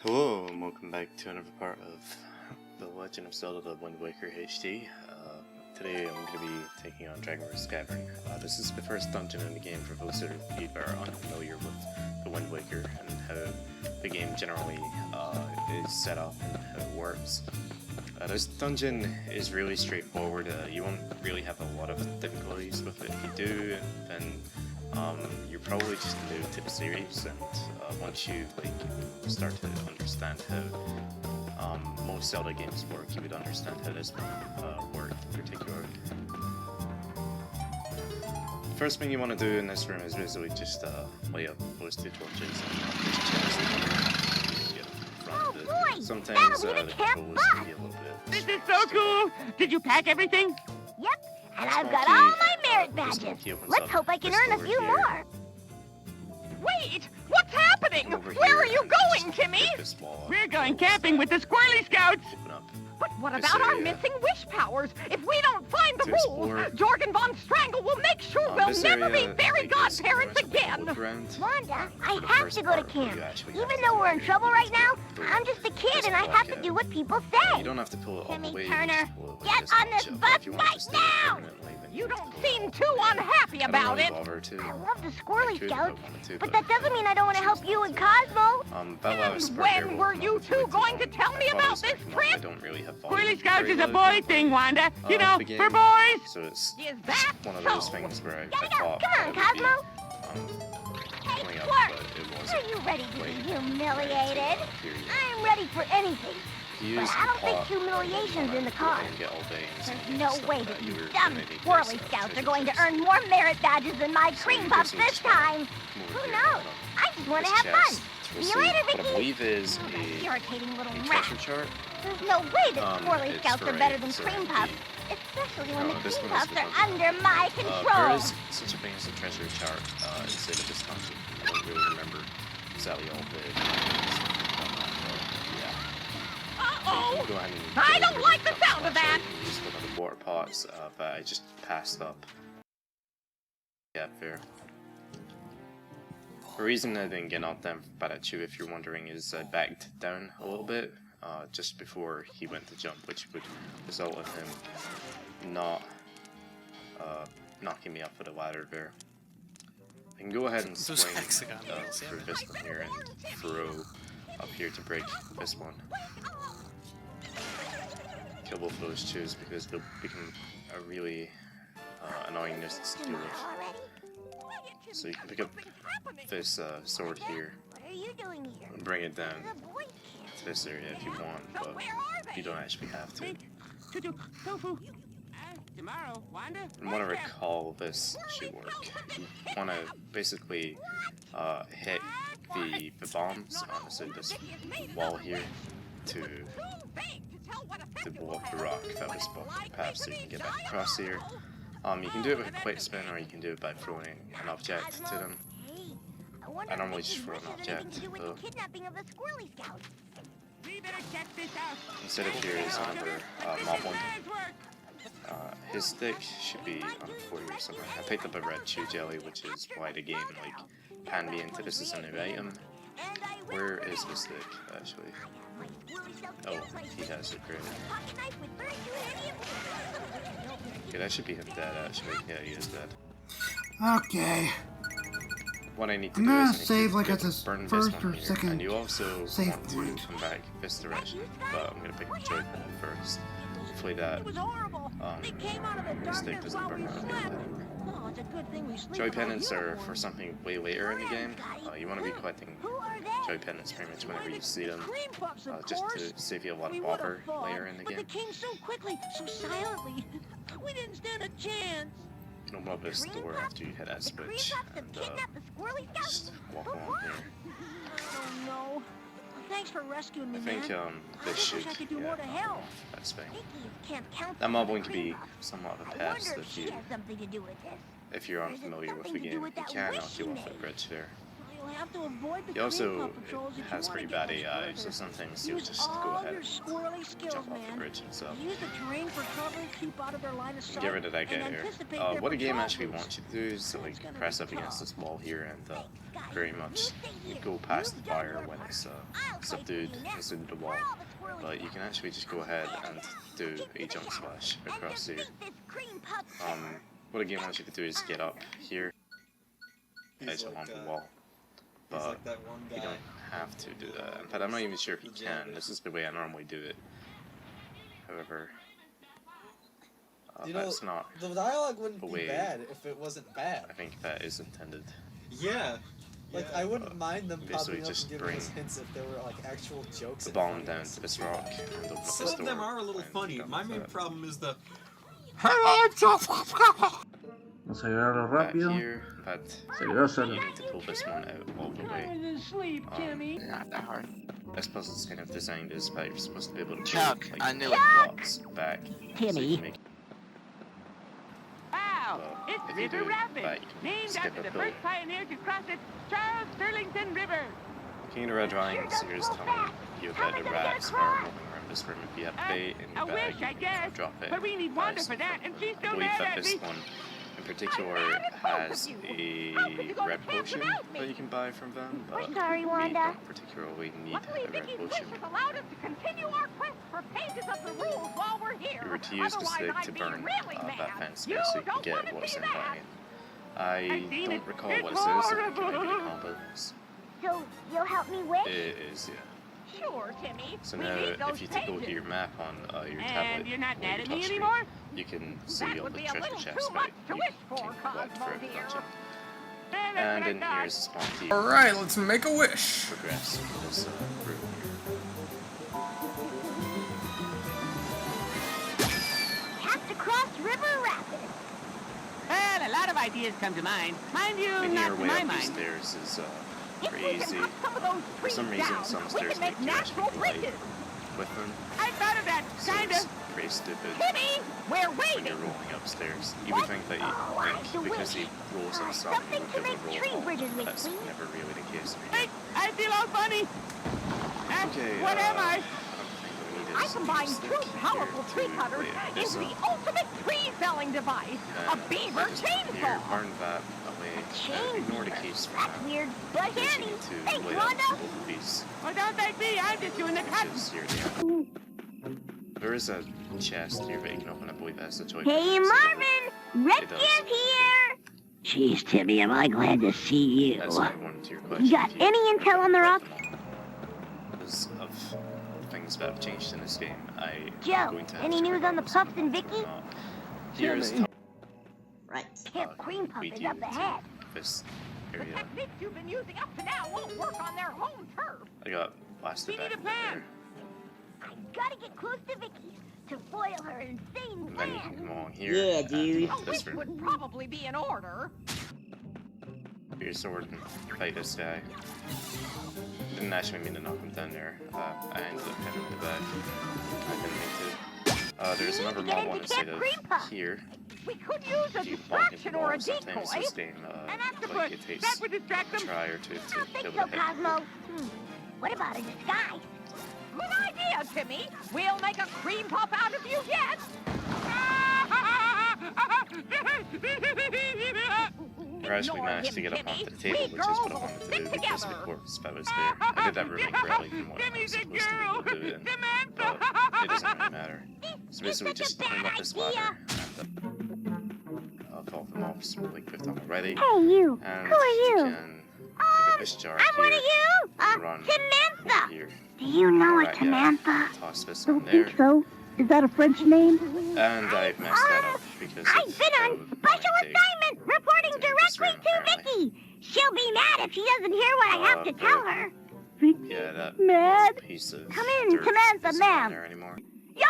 Hello and welcome back to another part of The Legend of Zelda The Wind Waker HD. Today I'm going to be taking on Dragon's Cavern. This is the first dungeon in the game for those of you that are unfamiliar with The Wind Waker and how the game generally is set up and how it works. This dungeon is really straightforward. You won't really have a lot of difficulties with it. If you do, then you're probably just new to the series, and once you start to understand how most Zelda games work, you would understand how this one worked in particular. First thing you want to do in this room is basically just lay up those two torches and this chest to get in front of it. Sometimes the controls can be a little bit. This is so cool! Did you pack everything? Yep, and I've got all my merit badges. Let's hope I can earn a few more. Wait! What's happening? Where are you going, Timmy? We're going camping with the Squirrely Scouts! But what about our missing wish powers? If we don't find the rules, Jorgen von Strangle will make sure we'll never be fairy godparents again! Wanda, I have to go to camp. Even though we're in trouble right now, I'm just a kid and I have to do what people say. You don't have to pull it all the way. Timmy Turner, get on this bus right now! You don't seem too unhappy about it. I love the Squirrely Scouts, but that doesn't mean I don't want to help you and Cosmo. And when were you two going to tell me about this trip? Squirrely Scouts is a boy thing, Wanda. You know, for boys. So it's Is that one of those things where I thought Come on, Cosmo. coming up, Squirt, but it are wasn't. you ready to be humiliated? I'm ready for anything. But I don't think humiliation's in the cards. There's no way that these dumb Squirrely Scouts are going to earn more merit badges than my cream puffs this time. Who knows? I just want to have fun. See you later, What I Vicky. believe is Irritating little a rat. treasure chart. There's no way that Squirrely it's Scouts are for better a than cream certain puffs. beat. Especially when the This cream one is puffs the are puzzle. under my There control. is such a thing as a treasure chart instead of this dungeon. I don't really remember exactly all the Uh-oh! Go ahead and I go don't over like the the sound of that. Just one of the water pots that I just passed up. Yeah, fair. The reason I didn't get knocked down by that chew, if you're wondering, is I backed down a little bit just before he went to jump, which would result in him not knocking me off of the ladder there. I can go ahead and swing through this one here and throw up here to break this one. Kill both of those chews because they'll become a really annoyingness to deal with. So you can pick up this sword here What are you doing here? and bring it down The boy camp. to this area if you want, but you don't actually have to. Tofu. Tomorrow, Wanda. And want to recall this should work. You want to basically hit the bombs on this wall here to blow up the rock that was blocking the path so you can get back across here. You can do it with a quick spin or you can do it by throwing an object to them. Hey, I normally just throw an object, though. Kidnapping of the Squirrely Scouts. Instead of here is another mob one. His stick should be on the floor here somewhere. I picked up a red chew jelly, which is why the game panned me into this as a new item. Where is his stick, actually? Oh, he has it, great. Okay, that should be him dead, actually. Yeah, he is dead. Okay. What I need to I'm do gonna is save like to at this burn first this one or here, second and you also save want to point. come back this direction, but I'm gonna pick the joy pen first. Hopefully that It was horrible. They came out of the mistake darkness doesn't while we burn out slept. again. Oh, it's a good thing we sleep Joy with our pendants are uniforms. for something way later in the game. You want to be collecting joy pendants pretty much whenever you see them, Cream puffs, of just course. to save you a lot We of would've bother fought, later in the but game. they came so quickly, so silently. We didn't stand a chance. You can open up this door after you hit that switch, and just walk along here. Oh no. Thanks for rescuing me, I think man. this should wish I could do more to help. that's thing. Can't count That mob one can be somewhat of a I pest wonder if she if has something to do with this. you're unfamiliar with the game. You can knock you off that bridge there. He also has pretty bad AI, so sometimes he'll just go ahead and jump off the bridge himself. Get rid of that guy there. What the game actually wants you to do is to like press up against this wall here and very much you go past the fire when it's subdued into the wall. But you can actually just go ahead and do a jump splash across here. What the game wants you to do is get up here, edge along the wall. But you don't have to do that. In fact, I'm not even sure if you can. This is the way I normally do it. However, that's not the dialogue wouldn't be bad if it wasn't bad. I think that is intended. Yeah. Like, I wouldn't mind them popping up just and giving us hints if there were, like, actual jokes. The bomb down to this rock. And some of them are a little funny. My main problem is the... Acelerarlo rápido. Acelerárselo. You need to pull this one out all the way. Not that hard. I suppose it's kind of designed as you're supposed to be able to Chuck, pull, like, I knew it. blocks back. Timmy. So Wow, it's River Rapids, named after the first pioneer to cross it, Charles Sterlington River. King of the Red Vines, here's telling you about the rats are moving around this room. If you have bait in your bag, you can drop it. But we need Wanda for that, and she's I still believe mad that at this me. one in particular has a red potion that you can buy from them, but Sorry, we Wanda. don't particularly need Luckily, a red Vicky's potion. wish has allowed us to continue our quest for pages of the rules while we're here. We were to use the Otherwise, stick I'd to be burn really that mad. fence You space so you can don't get wanna what's see in that. there. I seen don't it. recall It's what it is, if you can make horrible. it a combo. So, you'll help me wish? It is, yeah. Sure, Timmy. So we now, need those if you take a look at pages. your map on your And tablet, you're not or mad your at me touchscreen, anymore? you can see That all would the be a treasure little chests too that much to you wish for, can collect Cosmo throughout the dear. dungeon. That's And what I in thought. here is the spawn key. Alright, let's make a wish. Progress in this room here. Have to cross River Rapids. Well, a lot of ideas come to mind. Mind you, Making not your to way my up these mind. stairs is If pretty we easy. can cut some of those For trees some reason, down, some we stairs can make make you actually natural glide bridges. with them. I thought of that, So kinda. it's pretty stupid Timmy, we're when waiting. you're rolling upstairs. You would think that Oh, I have to you think because wish. he rolls himself, he Something would to be able make to tree roll bridges all. with, That's please. never really the case. Hey, I feel all funny. Okay, What am I? I I combined two powerful tree cutters into the ultimate tree-felling device, a beaver chainsaw. Burn that away. Ignore the keys for That's now. weird, but Because you handy. need to Thanks, lay out Wanda. both of these. Well, don't thank me. I'm just doing the cutting. Is here, yeah. There is a chest here that you can open. I believe that's a toy. Hey, box. Marvin! Redskins here! Jeez, Timmy, am I glad to see you. That's not one to your question. You got If any intel on the rock? Because of things that have changed in this game, I'm Joe, going to have any to news on the regardless of Puffs and whether or Vicky? not. Here is Right. Camp Cream Puff is up ahead. this The area. techniques you've been using up to now won't work on their home turf. I got blasted We back need a over plan. there. I gotta get close to Vicky to foil her insane And then you can plan. come along here. Yeah, and dude. A this wish room. would probably be in order. Get your sword and fight this guy. Didn't actually mean to knock him down there. I ended up hitting him in the back. I didn't mean to. There's another mob one inside of here. We could use a If you bump into distraction or a walls, sometimes decoy. this game, An octopus. like it takes That would distract a them. try or two I to don't be think able so, to hit. Cosmo. What about a disguise? Good idea, Timmy. We'll make a cream puff out of you yet. Or actually Ignore managed to him, get up Timmy. onto the table, We which is what I girls wanted will to do stick because the together. corpse that was there. I did that really incorrectly from what I was Timmy's a supposed to be able to do it in. Samantha. But it doesn't really matter. So basically just climb up this ladder and follow the mobs like we've done already. Hey, you. And Who are you? can take this jar I'm one of here, you. run Samantha. over here, Do you know a Alright, yeah. Samantha? toss this Don't in there, think so. Is that a French name? and I've messed that up because I've of been how on long special it takes. assignment reporting to this directly room, to apparently. Vicky. She'll be mad if she doesn't hear what I have to but- tell her. Yeah, that Mad? piece of Come in, dirt Samantha, isn't on ma'am. there anymore. Yo,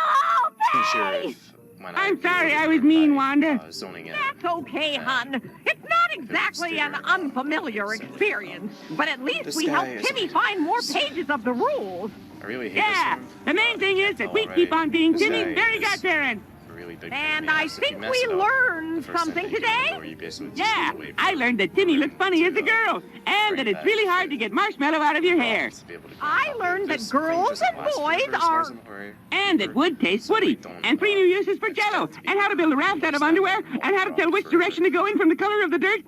I'm sure hey! if when I'm sorry, I was reloaded mean, my, Wanda. zoning in, That's okay, hon. It's not exactly an unfamiliar experience, but at least This we guy helped is Timmy amazing. find more pages of the rules. I really hate Yeah, this room. the main thing is that we already. keep on being This Timmy guy very is godparents. really big And pain. I So if you think mess we it up, learned the first something time you get in the today. door, you basically just Yeah, need to wait I for learned that it Timmy looks funny to, as a girl, and that bring it's really back hard to get marshmallow out of your hair. to be able to go I on top. learned that This thing girls doesn't and last boys forever, as far as are... I'm aware. And that wood tastes So we woody, don't, and 3 new uses for Jell-O, expect to be and how to build a raft out of underwear, and how to tell which direction to go in from the color of the dirt,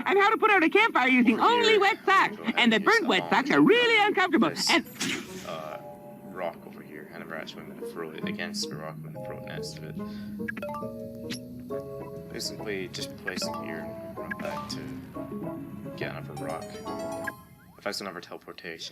and how to put out a campfire using Over only here, wet socks, go ahead and that and use burnt a wet wand socks to are really grab uncomfortable, this, and... rock over here. I never actually went to throw it against the rock, I'm gonna throw it next to it. Basically, just place it here and run back to get another rock. If that's another teleportation.